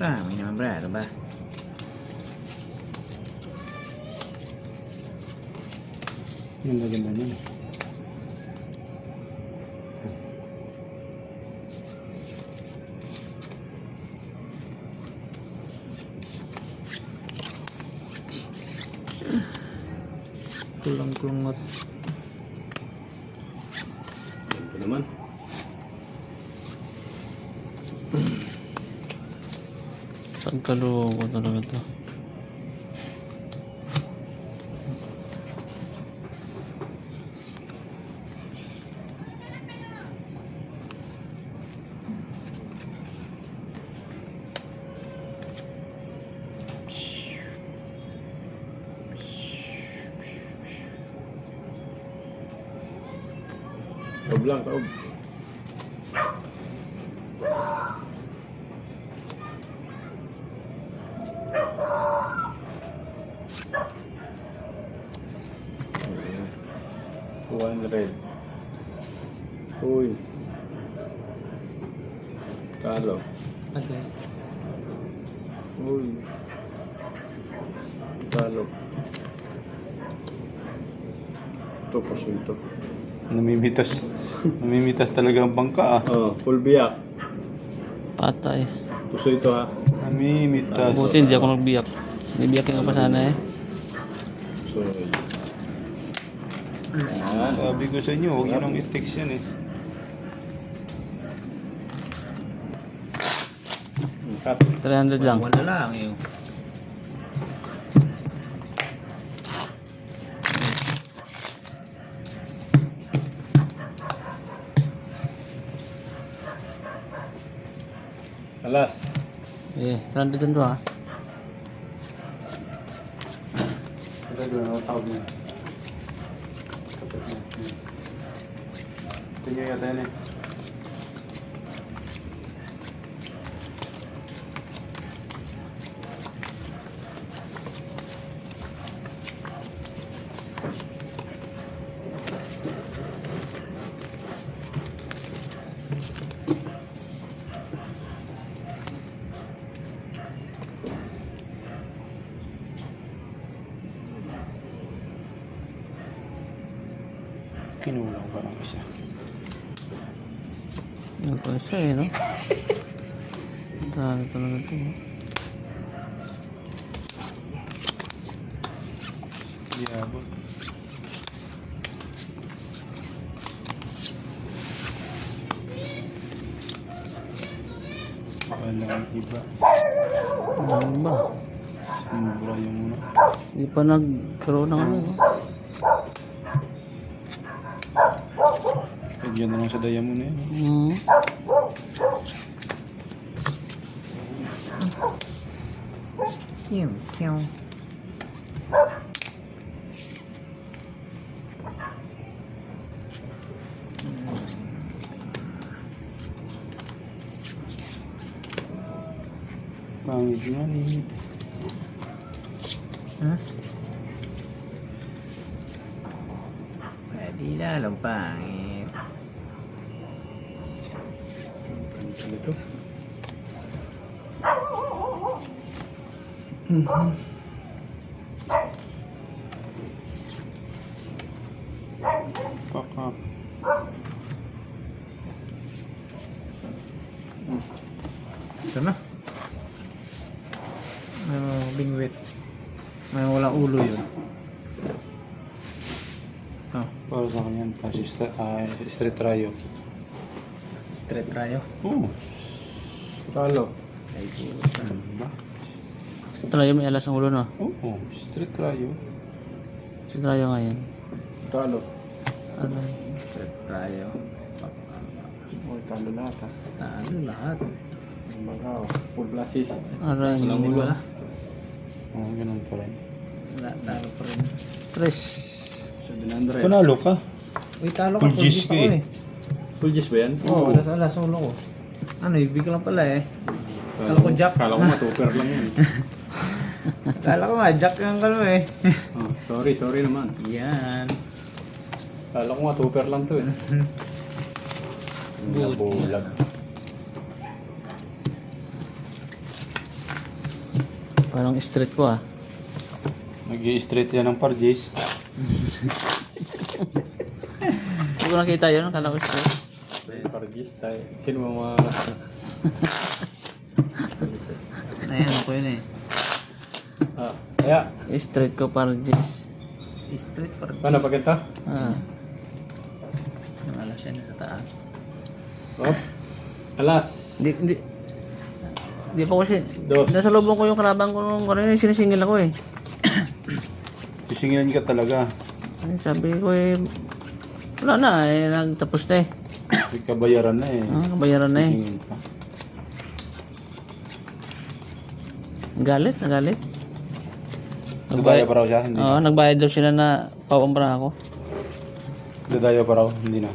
May naman bro, ano ba? Ganda niya. Kulang-kulangot. Ito naman. Pagkalungo talaga ito. Taob lang, taob. $200. Uy. Kalo. Okay. Uy. Kalo. Ito po ito. Namimitas. Namimitas talaga ang bangka ah. Oh, full biyak. Patay. Puso ito ha. Namimitas. Buti hindi ako nagbiyak. Nibiyakin ka pa sana eh. So, yan. Sabi ko sa inyo, huwag nyo nang i-text yan eh. Cut. 300 lang. Wala lang yun. Alas. Eh, 300 din to ha. Ito doon, ang tawag niya. Ito nyo yata yan eh. Kinulang pa ng isa. Yan pa isa eh, no? Dahil talaga ito. Diabot. Walang iba. Ano ba? Sinubra yung muna. Hindi pa nagkaroon ng ano, no? Lagyan na lang sa daya mo na yan. Hmm. Yung. Pangit nga ni. Huh? Pwede lalong pangit. Ano ito? Kakap. Ito na. May mga bingwit. May walang ulo yun. Oh, Para sa kanya, kasi straight rayo. straight rayo. Oo. Talo. Ay, puta. Ano ba? Sa trayo may alas ang ulo, no? Oo, straight rayo. Sa trayo ngayon. Talo. Ano? Straight rayo. Oh, talo lahat ha. Talo lahat. Bagaw. Full blasis. Aray. Walang ulo na. Oo, ganun pa rin. Wala, talo pa rin. Tres. So, 100. Panalo ka? Uy, talo ka. Full gis ako ka eh. eh. Full gis ba yan? Oo, alas ang ulo ko. Ano, ibig lang pala eh. Kala ko jack. Kala ko matuper lang yan. Kala ko nga, jack ang kalo eh. Oh, sorry naman. Yan. Kala ko matuper lang to eh. Bulag. Parang street ko ah. Nag-i-straight yan ng parjis. Hindi ko nakita yun. Akala ko street. Parjis tayo. Sino mga... Ayan ko yun eh. Kaya, Street ko parang Jis. Street for paano pa ganito? Ah. Yung alas yan sa taas. Oh, alas. Hindi pa kasi. Dos. Nasa lubong ko yung kalabang ko nung kanina sinisingil ako eh. Sisingilin ka talaga. Ay, sabi ko eh. Wala na eh. Nagtapos na eh. May kabayaran na eh. Ah, bayaran na eh. Sisingil ka. Nagalit. Nagdayo pa raw siya? Hindi. Oo, nagbayad daw sila na paumbra ako. Nagdayo pa raw? Hindi na.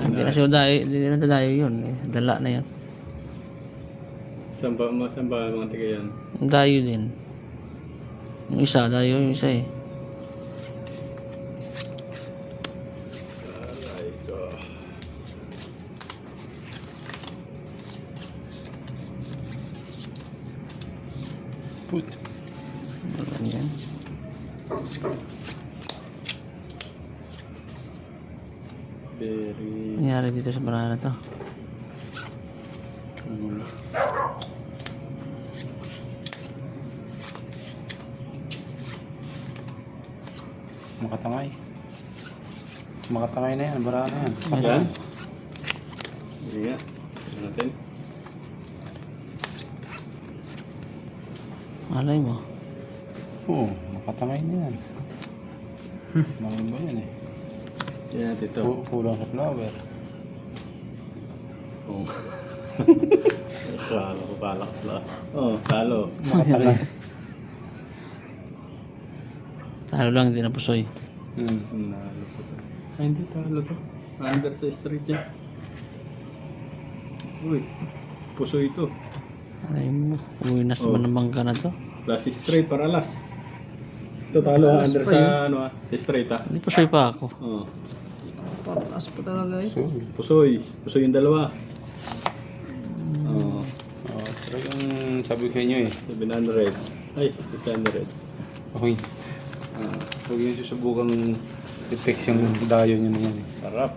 Hindi na siya dayo, hindi na dadayo yun. Eh. Dala na yun. Saan ba mga tiga yan? Dayo din. Yung isa, dayo yung isa eh. Put. Ganyan. Very... Nangyari dito sa banana to. Makatangay. Makatangay na yan. Bara na yan. Yan? Hindi nga. Tignan natin. Malay mo. Oo, makatangay na yan. Mahal ba yan eh? Yan natin ito. Kulang sa flower. Oo. Kala ko balak pala. Oo, talo. Makatangay. Talo lang, hindi na pusoy. Nalo ko to. Ay, hindi talo to. Under sa street niya. Uy, puso ito. Alay mo. Uy, nasa ba ng bangka na to? Plus straight para last. Ito talo ha, under sa ano ha, straight ha. Hindi pusoy pa ako. Oo. Papas pa talaga eh. Pusoy. Pusoy yung dalawa. Oo. Talagang sabi ko sa inyo eh. 700. Ay, 600. Okay. Huwag yun susubukang i-fix yung dayo nyo na yan eh. Sarap.